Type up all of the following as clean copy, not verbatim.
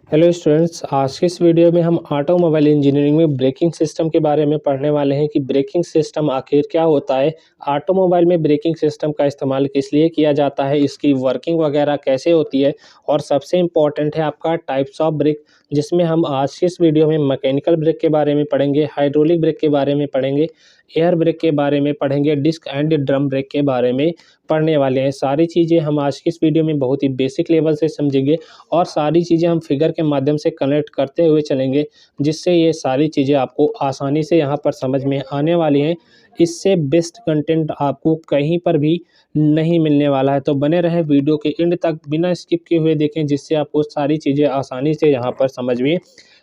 Hello students, आज के इस वीडियो में हम ऑटोमोबाइल इंजीनियरिंग में ब्रेकिंग सिस्टम के बारे में पढ़ने वाले हैं कि ब्रेकिंग सिस्टम आखिर क्या होता है। ऑटोमोबाइल में ब्रेकिंग सिस्टम का इस्तेमाल किस लिए किया जाता है, इसकी वर्किंग वगैरह कैसे होती है और सबसे इम्पॉर्टेंट है आपका टाइप्स ऑफ ब्रेक, जिसमें हम आज के इस वीडियो में मैकेनिकल ब्रेक के बारे में पढ़ेंगे, हाइड्रोलिक ब्रेक के बारे में पढ़ेंगे, एयर ब्रेक के बारे में पढ़ेंगे, डिस्क एंड ड्रम ब्रेक के बारे में पढ़ने वाले हैं। सारी चीज़ें हम आज की इस वीडियो में बहुत ही बेसिक लेवल से समझेंगे और सारी चीज़ें हम फिगर के माध्यम से कनेक्ट करते हुए चलेंगे, जिससे ये सारी चीज़ें आपको आसानी से यहाँ पर समझ में आने वाली हैं। इससे बेस्ट कंटेंट आपको कहीं पर भी नहीं मिलने वाला है, तो बने रहें वीडियो के एंड तक, बिना स्किप किए हुए देखें, जिससे आपको सारी चीज़ें आसानी से यहाँ पर समझ में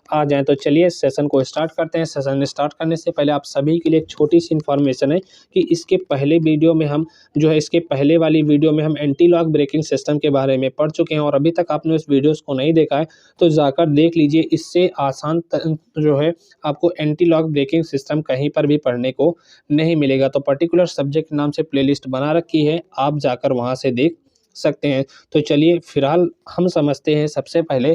आ जाएँ। तो चलिए सेशन को स्टार्ट करते हैं। सेशन स्टार्ट करने से पहले आप सभी के लिए एक छोटी सी इन्फॉर्मेशन है कि इसके पहले वीडियो में हम इसके पहले वाली वीडियो में हम एंटी लॉक ब्रेकिंग सिस्टम के बारे में पढ़ चुके हैं, और अभी तक आपने उस वीडियोस को नहीं देखा है तो जाकर देख लीजिए। इससे आसान आपको एंटी लॉक ब्रेकिंग सिस्टम कहीं पर भी पढ़ने को नहीं मिलेगा। तो पर्टिकुलर सब्जेक्ट नाम से प्लेलिस्ट बना रखी है, आप जाकर वहाँ से देख सकते हैं। तो चलिए फिलहाल हम समझते हैं सबसे पहले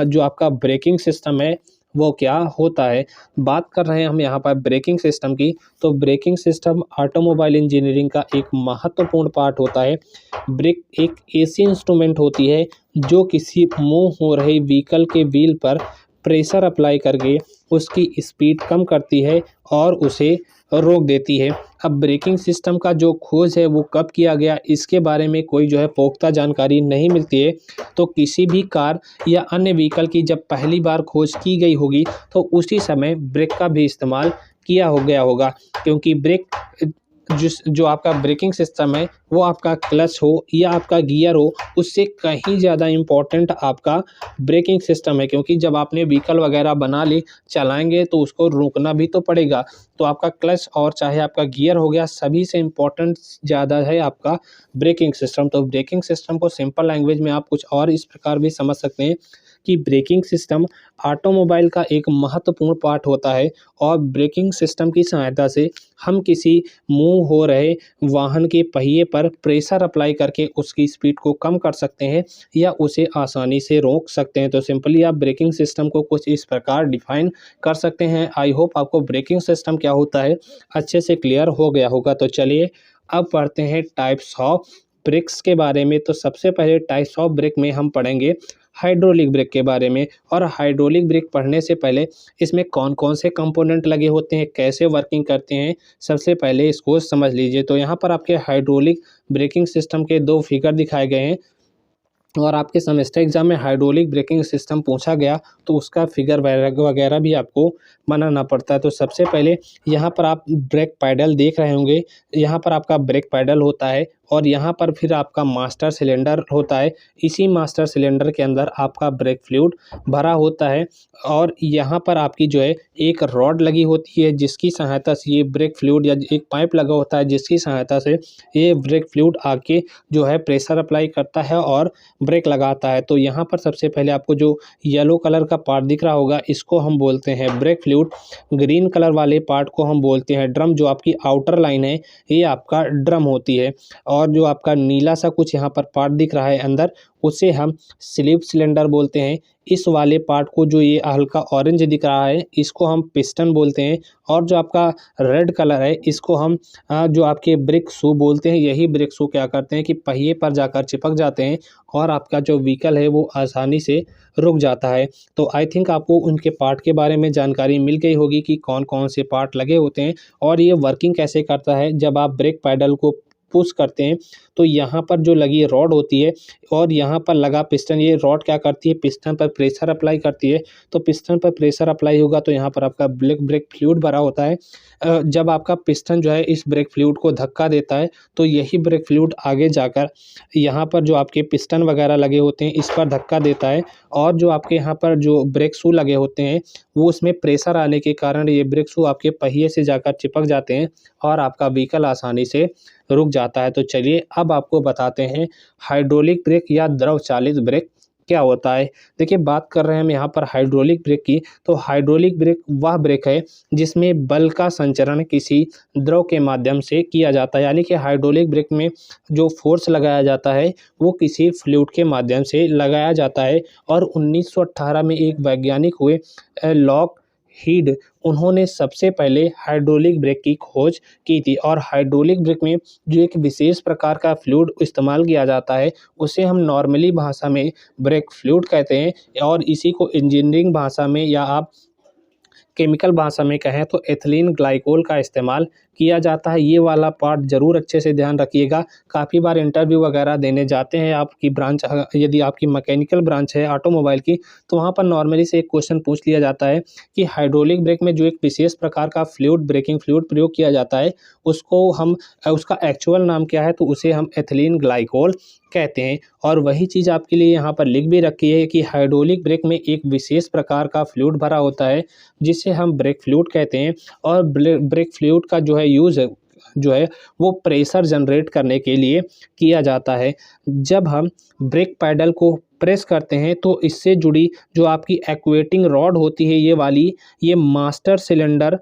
जो आपका ब्रेकिंग सिस्टम है वो क्या होता है। बात कर रहे हैं हम यहाँ पर ब्रेकिंग सिस्टम की, तो ब्रेकिंग सिस्टम ऑटोमोबाइल इंजीनियरिंग का एक महत्वपूर्ण पार्ट होता है। ब्रेक एक ऐसी इंस्ट्रूमेंट होती है जो किसी मूव हो रहे व्हीकल के व्हील पर प्रेशर अप्लाई करके उसकी स्पीड कम करती है और उसे रोक देती है। अब ब्रेकिंग सिस्टम का जो खोज है वो कब किया गया, इसके बारे में कोई पुख्ता जानकारी नहीं मिलती है। तो किसी भी कार या अन्य व्हीकल की जब पहली बार खोज की गई होगी तो उसी समय ब्रेक का भी इस्तेमाल किया हो गया होगा, क्योंकि ब्रेक जो आपका ब्रेकिंग सिस्टम है वो आपका क्लच हो या आपका गियर हो, उससे कहीं ज़्यादा इम्पोर्टेंट आपका ब्रेकिंग सिस्टम है। क्योंकि जब आपने व्हीकल वगैरह बना ली, चलाएंगे तो उसको रोकना भी तो पड़ेगा। तो आपका क्लच और चाहे आपका गियर हो गया, सभी से इम्पोर्टेंट ज़्यादा है आपका ब्रेकिंग सिस्टम। तो ब्रेकिंग सिस्टम को सिंपल लैंग्वेज में आप कुछ और इस प्रकार भी समझ सकते हैं कि ब्रेकिंग सिस्टम ऑटोमोबाइल का एक महत्वपूर्ण पार्ट होता है, और ब्रेकिंग सिस्टम की सहायता से हम किसी मूव हो रहे वाहन के पहिए पर प्रेशर अप्लाई करके उसकी स्पीड को कम कर सकते हैं या उसे आसानी से रोक सकते हैं। तो सिंपली आप ब्रेकिंग सिस्टम को कुछ इस प्रकार डिफाइन कर सकते हैं। आई होप आपको ब्रेकिंग सिस्टम क्या होता है अच्छे से क्लियर हो गया होगा। तो चलिए अब पढ़ते हैं टाइप्स ऑफ ब्रेक्स के बारे में। तो सबसे पहले टाइप्स ऑफ ब्रेक में हम पढ़ेंगे हाइड्रोलिक ब्रेक के बारे में। और हाइड्रोलिक ब्रेक पढ़ने से पहले इसमें कौन कौन से कंपोनेंट लगे होते हैं, कैसे वर्किंग करते हैं, सबसे पहले इसको समझ लीजिए। तो यहाँ पर आपके हाइड्रोलिक ब्रेकिंग सिस्टम के दो फिगर दिखाए गए हैं, और आपके सेमेस्टर एग्जाम में हाइड्रोलिक ब्रेकिंग सिस्टम पूछा गया तो उसका फिगर वगैरह भी आपको बनाना पड़ता है। तो सबसे पहले यहाँ पर आप ब्रेक पैडल देख रहे होंगे, यहाँ पर आपका ब्रेक पैडल होता है और यहाँ पर फिर आपका मास्टर सिलेंडर होता है। इसी मास्टर सिलेंडर के अंदर आपका ब्रेक फ्लूइड भरा होता है, और यहाँ पर आपकी एक रॉड लगी होती है जिसकी सहायता से ये ब्रेक फ्लूइड, या एक पाइप लगा होता है जिसकी सहायता से ये ब्रेक फ्लूइड आके प्रेशर अप्लाई करता है और ब्रेक लगाता है। तो यहाँ पर सबसे पहले आपको जो येलो कलर का पार्ट दिख रहा होगा, इसको हम बोलते हैं ब्रेक फ्लूइड। ग्रीन कलर वाले पार्ट को हम बोलते हैं ड्रम। जो आपकी आउटर लाइन है ये आपका ड्रम होती है, और जो आपका नीला सा कुछ यहाँ पर पार्ट दिख रहा है अंदर, उसे हम स्लीव सिलेंडर बोलते हैं। इस वाले पार्ट को जो ये हल्का ऑरेंज दिख रहा है, इसको हम पिस्टन बोलते हैं। और जो आपका रेड कलर है, इसको हम जो आपके ब्रेक शू बोलते हैं। यही ब्रेक शू क्या करते हैं कि पहिए पर जाकर चिपक जाते हैं और आपका जो व्हीकल है वो आसानी से रुक जाता है। तो आई थिंक आपको उनके पार्ट के बारे में जानकारी मिल गई होगी कि कौन कौन से पार्ट लगे होते हैं और ये वर्किंग कैसे करता है। जब आप ब्रेक पैडल को पुश करते हैं तो यहाँ पर जो लगी रॉड होती है और यहाँ पर लगा पिस्टन, ये रॉड क्या करती है, पिस्टन पर प्रेशर अप्लाई करती है। तो पिस्टन पर प्रेशर अप्लाई होगा तो यहाँ पर आपका ब्रेक फ्लूइड भरा होता है। जब आपका पिस्टन इस ब्रेक फ्लूइड को धक्का देता है तो यही ब्रेक फ्लूइड आगे जाकर यहाँ पर जो आपके पिस्टन वगैरह लगे होते हैं इस पर धक्का देता है, और जो आपके यहाँ पर जो ब्रेक शू लगे होते हैं वो उसमें प्रेशर आने के कारण ये ब्रेक शू आपके पहिए से जाकर चिपक जाते हैं और आपका व्हीकल आसानी से रुक जाता है। तो चलिए अब आपको बताते हैं हाइड्रोलिक ब्रेक या द्रव चालित ब्रेक क्या होता है। देखिए बात कर रहे हैं हम यहाँ पर हाइड्रोलिक ब्रेक की, तो हाइड्रोलिक ब्रेक वह ब्रेक है जिसमें बल का संचरण किसी द्रव के माध्यम से किया जाता है, यानी कि हाइड्रोलिक ब्रेक में जो फोर्स लगाया जाता है वो किसी फ्लूइड के माध्यम से लगाया जाता है। और 1918 में एक वैज्ञानिक हुए लॉक हीड, उन्होंने सबसे पहले हाइड्रोलिक ब्रेक की खोज की थी। और हाइड्रोलिक ब्रेक में जो एक विशेष प्रकार का फ्लूइड इस्तेमाल किया जाता है उसे हम नॉर्मली भाषा में ब्रेक फ्लूइड कहते हैं, और इसी को इंजीनियरिंग भाषा में या आप केमिकल भाषा में कहें तो एथिलीन ग्लाइकोल का इस्तेमाल किया जाता है। ये वाला पार्ट ज़रूर अच्छे से ध्यान रखिएगा। काफ़ी बार इंटरव्यू वगैरह देने जाते हैं आपकी ब्रांच, यदि आपकी मैकेनिकल ब्रांच है ऑटोमोबाइल की, तो वहाँ पर नॉर्मली से एक क्वेश्चन पूछ लिया जाता है कि हाइड्रोलिक ब्रेक में जो एक विशेष प्रकार का फ्लूइड, ब्रेकिंग फ्लूइड प्रयोग किया जाता है उसको हम उसका एक्चुअल नाम क्या है, तो उसे हम एथिलीन ग्लाइकोल कहते हैं। और वही चीज़ आपके लिए यहाँ पर लिख भी रखी है कि हाइड्रोलिक ब्रेक में एक विशेष प्रकार का फ्लूइड भरा होता है जिसे हम ब्रेक फ्लूइड कहते हैं। और ब्रेक फ्लूइड का जो है यूज़ जो है वो प्रेशर जनरेट करने के लिए किया जाता है। जब हम ब्रेक पैडल को प्रेस करते हैं तो इससे जुड़ी जो आपकी एक्वेटिंग रॉड होती है ये वाली, ये मास्टर सिलेंडर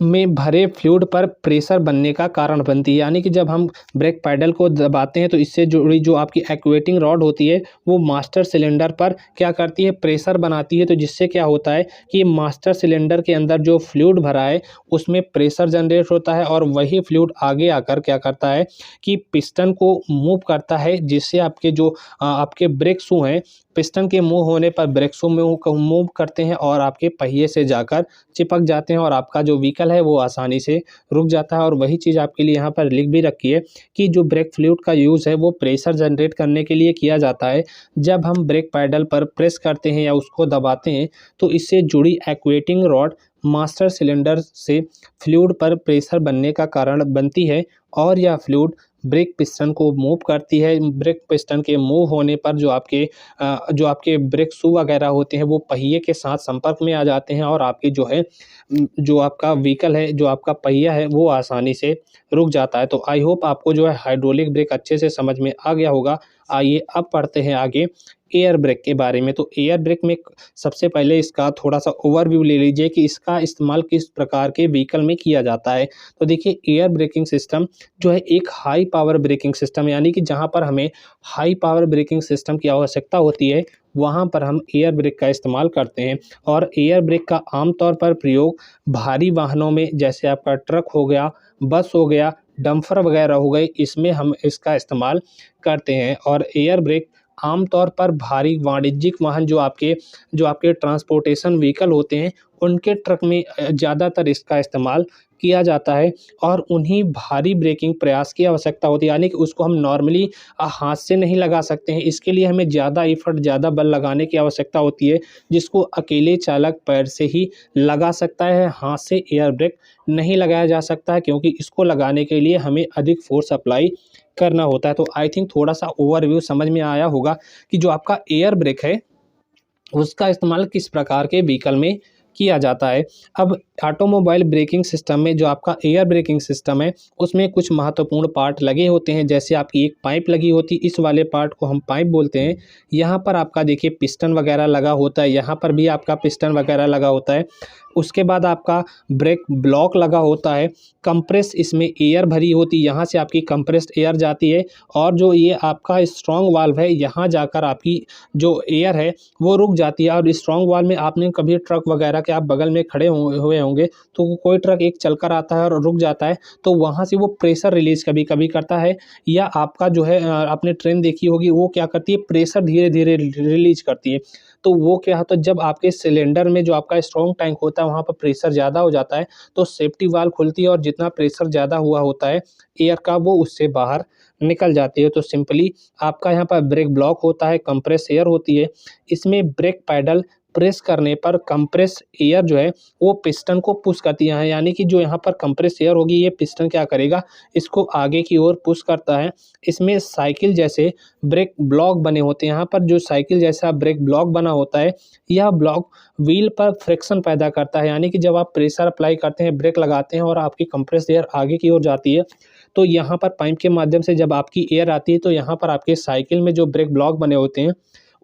में भरे फ्लूइड पर प्रेशर बनने का कारण बनती है। यानी कि जब हम ब्रेक पैडल को दबाते हैं तो इससे जुड़ी जो आपकी एक्वेटिंग रॉड होती है वो मास्टर सिलेंडर पर क्या करती है, प्रेशर बनाती है। तो जिससे क्या होता है कि मास्टर सिलेंडर के अंदर जो फ्लूइड भरा है उसमें प्रेशर जनरेट होता है, और वही फ्लूइड आगे आकर क्या करता है कि पिस्टन को मूव करता है, जिससे आपके जो आपके ब्रेक शू हैं, पिस्टन के मूव होने पर ब्रेक शू मूव करते हैं और आपके पहिए से जाकर चिपक जाते हैं और आपका जो व्हीकल है वो आसानी से रुक जाता है। और वही चीज़ आपके लिए यहाँ पर लिख भी रखी है कि जो ब्रेक फ्लूइड का यूज़ है वो प्रेशर जनरेट करने के लिए किया जाता है। जब हम ब्रेक पैडल पर प्रेस करते हैं या उसको दबाते हैं तो इससे जुड़ी एक्वेटिंग रॉड मास्टर सिलेंडर से फ्लूइड पर प्रेशर बनने का कारण बनती है, और यह फ्लूइड ब्रेक पिस्टन को मूव करती है। ब्रेक पिस्टन के मूव होने पर जो आपके ब्रेक शू वगैरह होते हैं वो पहिए के साथ संपर्क में आ जाते हैं, और आपकी जो है जो आपका व्हीकल है, जो आपका पहिया है वो आसानी से रुक जाता है। तो आई होप आपको जो है हाइड्रोलिक ब्रेक अच्छे से समझ में आ गया होगा। आइए अब पढ़ते हैं आगे एयर ब्रेक के बारे में। तो एयर ब्रेक में सबसे पहले इसका थोड़ा सा ओवरव्यू ले लीजिए कि इसका इस्तेमाल किस प्रकार के व्हीकल में किया जाता है। तो देखिए एयर ब्रेकिंग सिस्टम जो है एक हाई पावर ब्रेकिंग सिस्टम, यानी कि जहाँ पर हमें हाई पावर ब्रेकिंग सिस्टम की आवश्यकता होती है वहाँ पर हम एयर ब्रेक का इस्तेमाल करते हैं। और एयर ब्रेक का आमतौर पर प्रयोग भारी वाहनों में, जैसे आपका ट्रक हो गया, बस हो गया, डंपर वगैरह हो गए, इसमें हम इसका इस्तेमाल करते हैं। और एयर ब्रेक आमतौर पर भारी वाणिज्यिक वाहन जो आपके ट्रांसपोर्टेशन व्हीकल होते हैं उनके ट्रक में ज़्यादातर इसका इस्तेमाल किया जाता है, और उन्हीं भारी ब्रेकिंग प्रयास की आवश्यकता होती है। यानी कि उसको हम नॉर्मली हाथ से नहीं लगा सकते हैं, इसके लिए हमें ज़्यादा एफर्ट, ज़्यादा बल लगाने की आवश्यकता होती है, जिसको अकेले चालक पैर से ही लगा सकता है। हाथ से एयर ब्रेक नहीं लगाया जा सकता है, क्योंकि इसको लगाने के लिए हमें अधिक फोर्स अप्लाई करना होता है। तो आई थिंक थोड़ा सा ओवरव्यू समझ में आया होगा कि जो आपका एयर ब्रेक है उसका इस्तेमाल किस प्रकार के व्हीकल में किया जाता है। अब ऑटोमोबाइल ब्रेकिंग सिस्टम में जो आपका एयर ब्रेकिंग सिस्टम है उसमें कुछ महत्वपूर्ण पार्ट लगे होते हैं। जैसे आपकी एक पाइप लगी होती है, इस वाले पार्ट को हम पाइप बोलते हैं। यहाँ पर आपका देखिए पिस्टन वगैरह लगा होता है, यहाँ पर भी आपका पिस्टन वगैरह लगा होता है। उसके बाद आपका ब्रेक ब्लॉक लगा होता है। कंप्रेस इसमें एयर भरी होती है, यहाँ से आपकी कंप्रेस्ड एयर जाती है, और जो ये आपका स्ट्रॉन्ग वाल्व है यहाँ जाकर आपकी जो एयर है वो रुक जाती है। और स्ट्रॉन्ग वाल्व में आपने कभी ट्रक वगैरह के आप बगल में खड़े हुए होंगे तो कोई ट्रक एक चलकर आता है और रुक जाता है, तो वहाँ से वो प्रेशर रिलीज कभी कभी करता है। या आपका जो है आपने ट्रेन देखी होगी, वो क्या करती है, प्रेशर धीरे धीरे रिलीज करती है। तो वो क्या होता है, जब आपके सिलेंडर में जो आपका स्ट्रॉन्ग टैंक होता है वहाँ पर प्रेशर ज़्यादा हो जाता है तो सेफ्टी वाल्व खुलती है, और जितना प्रेशर ज़्यादा हुआ होता है एयर का वो उससे बाहर निकल जाती है। तो सिंपली आपका यहाँ पर ब्रेक ब्लॉक होता है, कंप्रेस एयर होती है। इसमें ब्रेक पैडल प्रेस करने पर कंप्रेस एयर जो है वो पिस्टन को पुश करती है। यानी कि जो यहाँ पर कंप्रेस एयर होगी ये पिस्टन क्या करेगा, इसको आगे की ओर पुश करता है। इसमें साइकिल जैसे ब्रेक ब्लॉक बने होते हैं। यहाँ पर जो साइकिल जैसा ब्रेक ब्लॉक बना होता है यह ब्लॉक व्हील पर फ्रिक्शन पैदा करता है। यानी कि जब आप प्रेशर अप्लाई करते हैं, ब्रेक लगाते हैं और आपकी कंप्रेस एयर आगे की ओर जाती है तो यहाँ पर पाइप के माध्यम से जब आपकी एयर आती है तो यहाँ पर आपके साइकिल में जो ब्रेक ब्लॉक बने होते हैं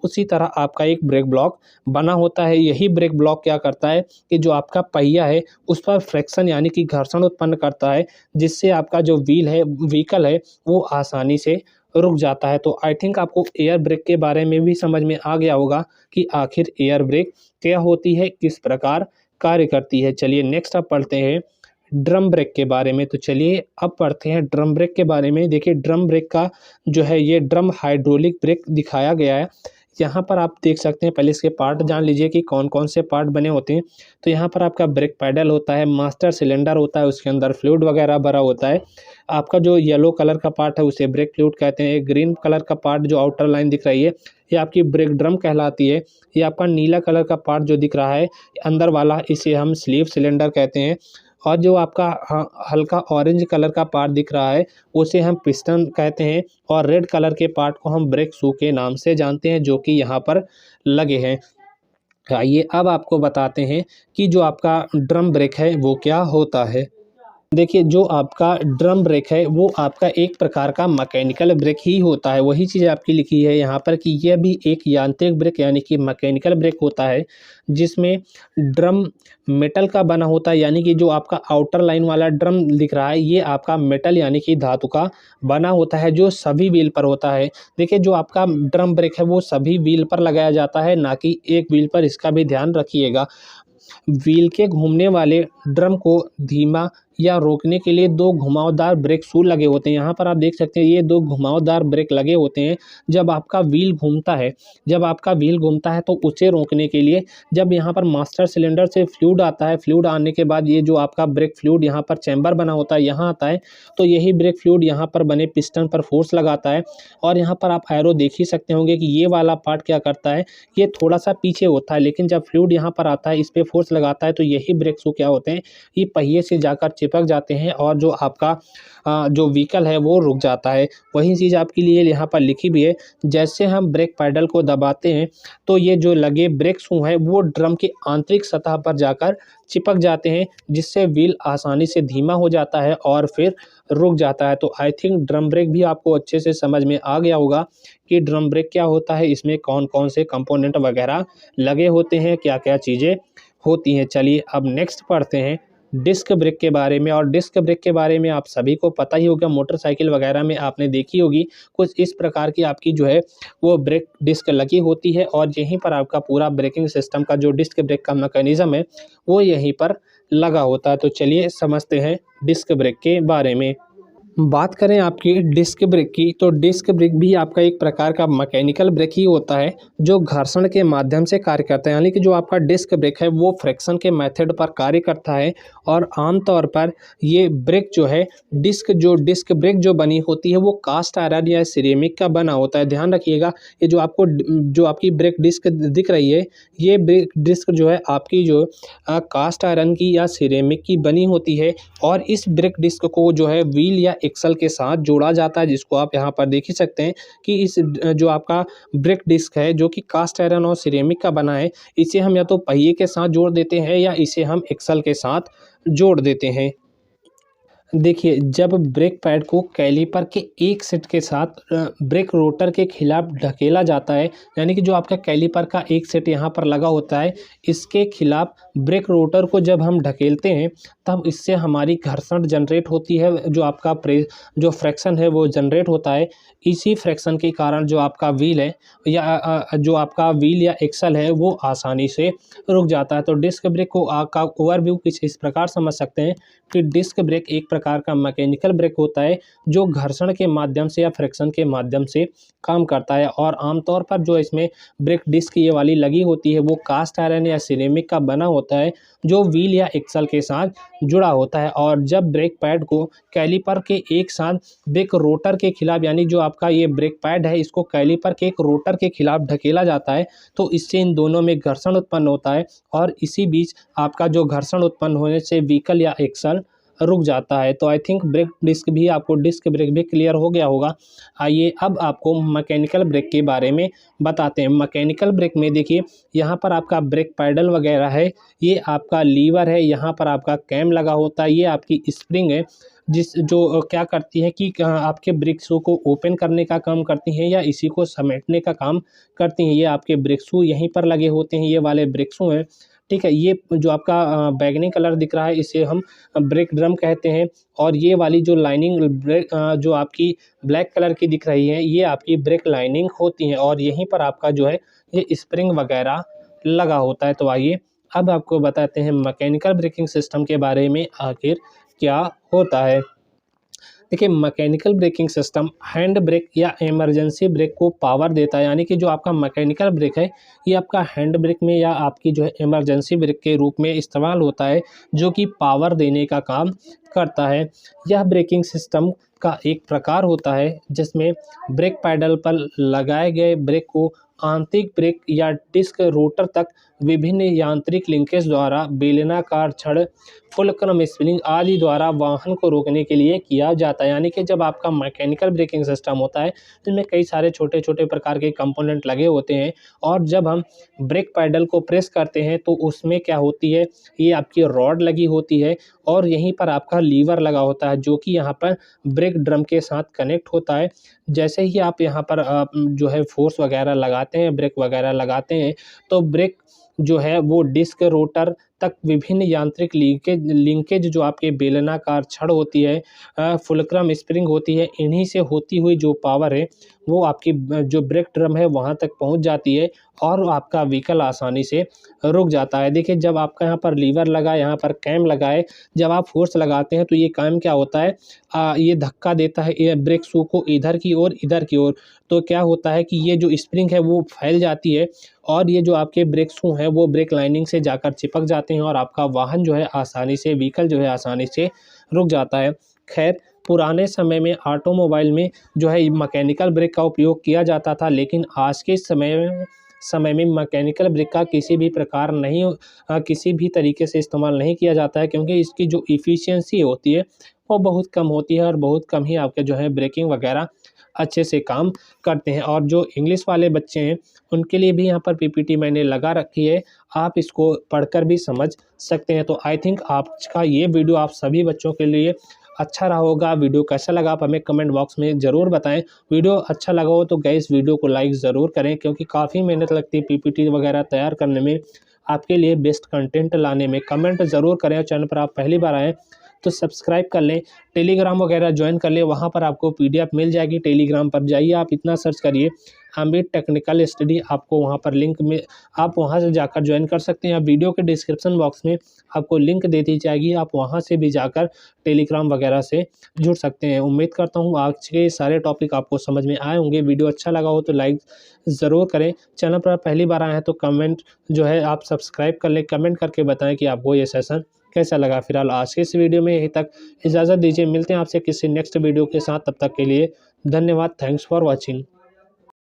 उसी तरह आपका एक ब्रेक ब्लॉक बना होता है। यही ब्रेक ब्लॉक क्या करता है कि जो आपका पहिया है उस पर फ्रिक्शन यानी कि घर्षण उत्पन्न करता है, जिससे आपका जो व्हीकल है वो आसानी से रुक जाता है। तो आई थिंक आपको एयर ब्रेक के बारे में भी समझ में आ गया होगा कि आखिर एयर ब्रेक क्या होती है, किस प्रकार कार्य करती है। चलिए नेक्स्ट अब पढ़ते हैं ड्रम ब्रेक के बारे में। तो चलिए अब पढ़ते हैं ड्रम ब्रेक के बारे में। देखिए ड्रम ब्रेक का जो है ये ड्रम हाइड्रोलिक ब्रेक दिखाया गया है। यहाँ पर आप देख सकते हैं, पहले इसके पार्ट जान लीजिए कि कौन कौन से पार्ट बने होते हैं। तो यहाँ पर आपका ब्रेक पैडल होता है, मास्टर सिलेंडर होता है, उसके अंदर फ्लूइड वगैरह भरा होता है। आपका जो येलो कलर का पार्ट है उसे ब्रेक फ्लूइड कहते हैं। एक ग्रीन कलर का पार्ट जो आउटर लाइन दिख रही है ये आपकी ब्रेक ड्रम कहलाती है। ये आपका नीला कलर का पार्ट जो दिख रहा है अंदर वाला, इसे हम स्लीव सिलेंडर कहते हैं। और जो आपका हल्का ऑरेंज कलर का पार्ट दिख रहा है उसे हम पिस्टन कहते हैं। और रेड कलर के पार्ट को हम ब्रेक शू के नाम से जानते हैं, जो कि यहाँ पर लगे हैं। आइए अब आपको बताते हैं कि जो आपका ड्रम ब्रेक है वो क्या होता है। देखिए जो आपका ड्रम ब्रेक है वो आपका एक प्रकार का मैकेनिकल ब्रेक ही होता है। वही चीज़ आपकी लिखी है यहाँ पर कि यह भी एक यांत्रिक ब्रेक यानी कि मैकेनिकल ब्रेक होता है, जिसमें ड्रम मेटल का बना होता है। यानी कि जो आपका आउटर लाइन वाला ड्रम दिख रहा है ये आपका मेटल यानी कि धातु का बना होता है, जो सभी व्हील पर होता है। देखिए जो आपका ड्रम ब्रेक है वो सभी व्हील पर लगाया जाता है, ना कि एक व्हील पर। इसका भी ध्यान रखिएगा। व्हील के घूमने वाले ड्रम को धीमा या रोकने के लिए दो घुमावदार ब्रेक शू लगे होते हैं। यहाँ पर आप देख सकते हैं ये दो घुमावदार ब्रेक लगे होते हैं। जब आपका व्हील घूमता है तो उसे रोकने के लिए जब यहाँ पर मास्टर सिलेंडर से फ्लूइड आता है, फ्लूइड आने के बाद ये जो आपका ब्रेक फ्लूइड यहाँ पर चैम्बर बना होता है यहाँ आता है, तो यही ब्रेक फ्लूइड यहाँ पर बने पिस्टन पर फोर्स लगाता है। और यहाँ पर आप एरो देख ही सकते होंगे कि ये वाला पार्ट क्या करता है, ये थोड़ा सा पीछे होता है, लेकिन जब फ्लूइड यहाँ पर आता है इस पर फोर्स लगाता है तो यही ब्रेक शू क्या होते हैं, ये पहिए से जाकर चिपक जाते हैं और जो आपका जो व्हीकल है वो रुक जाता है। वही चीज़ आपके लिए यहाँ पर लिखी भी है। जैसे हम ब्रेक पैडल को दबाते हैं तो ये जो लगे ब्रेक शू है वो ड्रम की आंतरिक सतह पर जाकर चिपक जाते हैं, जिससे व्हील आसानी से धीमा हो जाता है और फिर रुक जाता है। तो आई थिंक ड्रम ब्रेक भी आपको अच्छे से समझ में आ गया होगा कि ड्रम ब्रेक क्या होता है, इसमें कौन कौन से कंपोनेंट वगैरह लगे होते हैं, क्या क्या चीज़ें होती हैं। चलिए अब नेक्स्ट पढ़ते हैं डिस्क ब्रेक के बारे में। और डिस्क ब्रेक के बारे में आप सभी को पता ही होगा, मोटरसाइकिल वगैरह में आपने देखी होगी। कुछ इस प्रकार की आपकी जो है वो ब्रेक डिस्क लगी होती है और यहीं पर आपका पूरा ब्रेकिंग सिस्टम का जो डिस्क ब्रेक का मैकेनिज्म है वो यहीं पर लगा होता है। तो चलिए समझते हैं डिस्क ब्रेक के बारे में। बात करें आपकी डिस्क ब्रेक की, तो डिस्क ब्रेक भी आपका एक प्रकार का मैकेनिकल ब्रेक ही होता है जो घर्षण के माध्यम से कार्य करता है। यानी कि जो आपका डिस्क ब्रेक है वो फ्रिक्शन के मेथड पर कार्य करता है। और आमतौर पर ये ब्रेक जो है डिस्क ब्रेक जो बनी होती है वो कास्ट आयरन या सिरेमिक का बना होता है। ध्यान रखिएगा, ये जो आपकी ब्रेक डिस्क दिख रही है ये ब्रेक डिस्क जो है आपकी जो कास्ट आयरन की या सिरेमिक की बनी होती है। और इस ब्रेक डिस्क को जो है व्हील या एक्सल के साथ जोड़ा जाता है, जिसको आप यहाँ पर देख ही सकते हैं कि इस जो आपका ब्रेक डिस्क है जो कि कास्ट आयरन और सिरेमिक का बना है, इसे हम या तो पहिए के साथ जोड़ देते हैं या इसे हम एक्सल के साथ जोड़ देते हैं। देखिए जब ब्रेक पैड को कैलिपर के एक सेट के साथ ब्रेक रोटर के खिलाफ ढकेला जाता है, यानी कि जो आपका कैलिपर का एक सेट यहाँ पर लगा होता है इसके खिलाफ ब्रेक रोटर को जब हम ढकेलते हैं तब इससे हमारी घर्षण जनरेट होती है, जो आपका जो फ्रैक्शन है वो जनरेट होता है। इसी फ्रैक्शन के कारण जो आपका व्हील है या एक्सल है वो आसानी से रुक जाता है। तो डिस्क ब्रेक को का ओवरव्यू कुछ इस प्रकार समझ सकते हैं कि डिस्क ब्रेक एक प्रकार का मैकेनिकल ब्रेक होता है जो घर्षण के माध्यम से या फ्रिक्शन के माध्यम से काम करता है। और आमतौर पर जो इसमें ब्रेक डिस्क ये वाली लगी होती है वो कास्ट आयरन या सिरेमिक का बना होता है जो व्हील या एक्सल के साथ जुड़ा होता है। और जब ब्रेक पैड को कैलिपर के एक साथ ब्रेक रोटर के खिलाफ, यानी जो आपका ये ब्रेक पैड है इसको कैलिपर के एक रोटर के खिलाफ ढकेला जाता है तो इससे इन दोनों में घर्षण उत्पन्न होता है और इसी बीच आपका जो घर्षण उत्पन्न होने से व्हीकल या एक्सल रुक जाता है। तो आई थिंक डिस्क ब्रेक भी क्लियर हो गया होगा। आइए अब आपको मैकेनिकल ब्रेक के बारे में बताते हैं। मैकेनिकल ब्रेक में देखिए यहाँ पर आपका ब्रेक पैडल वगैरह है, ये आपका लीवर है, यहाँ पर आपका कैम लगा होता है, ये आपकी स्प्रिंग है। क्या करती है कि आपके ब्रेक शू को ओपन करने का काम करती हैं या इसी को समेटने का काम करती हैं। ये आपके ब्रेक शू यहीं पर लगे होते हैं, ये वाले ब्रेक शू हैं, ठीक है। ये जो आपका बैंगनी कलर दिख रहा है इसे हम ब्रेक ड्रम कहते हैं, और ये वाली जो लाइनिंग जो आपकी ब्लैक कलर की दिख रही है ये आपकी ब्रेक लाइनिंग होती है, और यहीं पर आपका जो है ये स्प्रिंग वगैरह लगा होता है। तो आइए अब आपको बताते हैं मैकेनिकल ब्रेकिंग सिस्टम के बारे में आखिर क्या होता है। देखिए, mechanical braking system hand brake या इमरजेंसी ब्रेक को पावर देता है, यानी कि जो आपका मैकेनिकल ब्रेक है ये आपका हैंड ब्रेक में या आपकी जो है इमरजेंसी ब्रेक के रूप में इस्तेमाल होता है, जो कि पावर देने का काम करता है। यह ब्रेकिंग सिस्टम का एक प्रकार होता है जिसमें ब्रेक पैडल पर लगाए गए ब्रेक को आंतरिक ब्रेक या डिस्क रोटर तक विभिन्न यांत्रिक लिंकेज द्वारा बेलनाकार छड़, फुलक्रम स्प्रिंग आदि द्वारा वाहन को रोकने के लिए किया जाता है। यानी कि जब आपका मैकेनिकल ब्रेकिंग सिस्टम होता है तो इसमें कई सारे छोटे छोटे प्रकार के कंपोनेंट लगे होते हैं, और जब हम ब्रेक पैडल को प्रेस करते हैं तो उसमें क्या होती है, ये आपकी रॉड लगी होती है और यहीं पर आपका लीवर लगा होता है जो कि यहाँ पर ब्रेक ड्रम के साथ कनेक्ट होता है। जैसे ही आप यहाँ पर जो है फोर्स वगैरह लगाते हैं, ब्रेक वगैरह लगाते हैं, तो ब्रेक जो है वो डिस्क रोटर तक विभिन्न यांत्रिक लिंकेज जो आपके बेलनाकार छड़ होती है, फुलक्रम स्प्रिंग होती है, इन्हीं से होती हुई जो पावर है वो आपकी जो ब्रेक ड्रम है वहाँ तक पहुँच जाती है और आपका व्हीकल आसानी से रुक जाता है। देखिए, जब आपका यहाँ पर लीवर लगा, यहाँ पर कैम लगा है, जब आप फोर्स लगाते हैं तो ये कैम क्या होता है, ये धक्का देता है ये ब्रेक शू को इधर की ओर इधर की ओर। तो क्या होता है कि ये जो स्प्रिंग है वो फैल जाती है और ये जो आपके ब्रेक शू हैं वो ब्रेक लाइनिंग से जाकर चिपक जाते हैं और आपका वाहन जो है आसानी से, व्हीकल जो है आसानी से रुक जाता है। खैर, पुराने समय में ऑटोमोबाइल में जो है मैकेनिकल ब्रेक का उपयोग किया जाता था, लेकिन आज के समय में मैकेनिकल ब्रेक का किसी भी तरीके से इस्तेमाल नहीं किया जाता है, क्योंकि इसकी जो इफ़िशियंसी होती है वो बहुत कम होती है और बहुत कम ही आपके जो है ब्रेकिंग वगैरह अच्छे से काम करते हैं। और जो इंग्लिश वाले बच्चे हैं उनके लिए भी यहाँ पर पीपीटी मैंने लगा रखी है, आप इसको पढ़कर भी समझ सकते हैं। तो आई थिंक आज का ये वीडियो आप सभी बच्चों के लिए अच्छा रहा होगा। वीडियो कैसा लगा आप हमें कमेंट बॉक्स में ज़रूर बताएं। वीडियो अच्छा लगा हो तो गाइस वीडियो को लाइक ज़रूर करें, क्योंकि काफ़ी मेहनत लगती है पीपीटी वगैरह तैयार करने में, आपके लिए बेस्ट कंटेंट लाने में। कमेंट ज़रूर करें और चैनल पर आप पहली बार आएँ तो सब्सक्राइब कर लें, टेलीग्राम वगैरह ज्वाइन कर लें, वहाँ पर आपको पीडीएफ मिल जाएगी। टेलीग्राम पर जाइए, आप इतना सर्च करिए अमित टेक्निकल स्टडी, आपको वहाँ पर लिंक में आप वहाँ से जाकर ज्वाइन कर सकते हैं। वीडियो के डिस्क्रिप्शन बॉक्स में आपको लिंक दे दी जाएगी, आप वहाँ से भी जाकर टेलीग्राम वगैरह से जुड़ सकते हैं। उम्मीद करता हूँ आज के सारे टॉपिक आपको समझ में आए होंगे। वीडियो अच्छा लगा हो तो लाइक ज़रूर करें। चैनल पर पहली बार आए हैं तो कमेंट जो है आप सब्सक्राइब कर लें, कमेंट करके बताएं कि आपको ये सेशन कैसा लगा। फिलहाल आज के इस वीडियो में यहीं तक, इजाज़त दीजिए। मिलते हैं आपसे किसी नेक्स्ट वीडियो के साथ, तब तक के लिए धन्यवाद। Thanks for watching.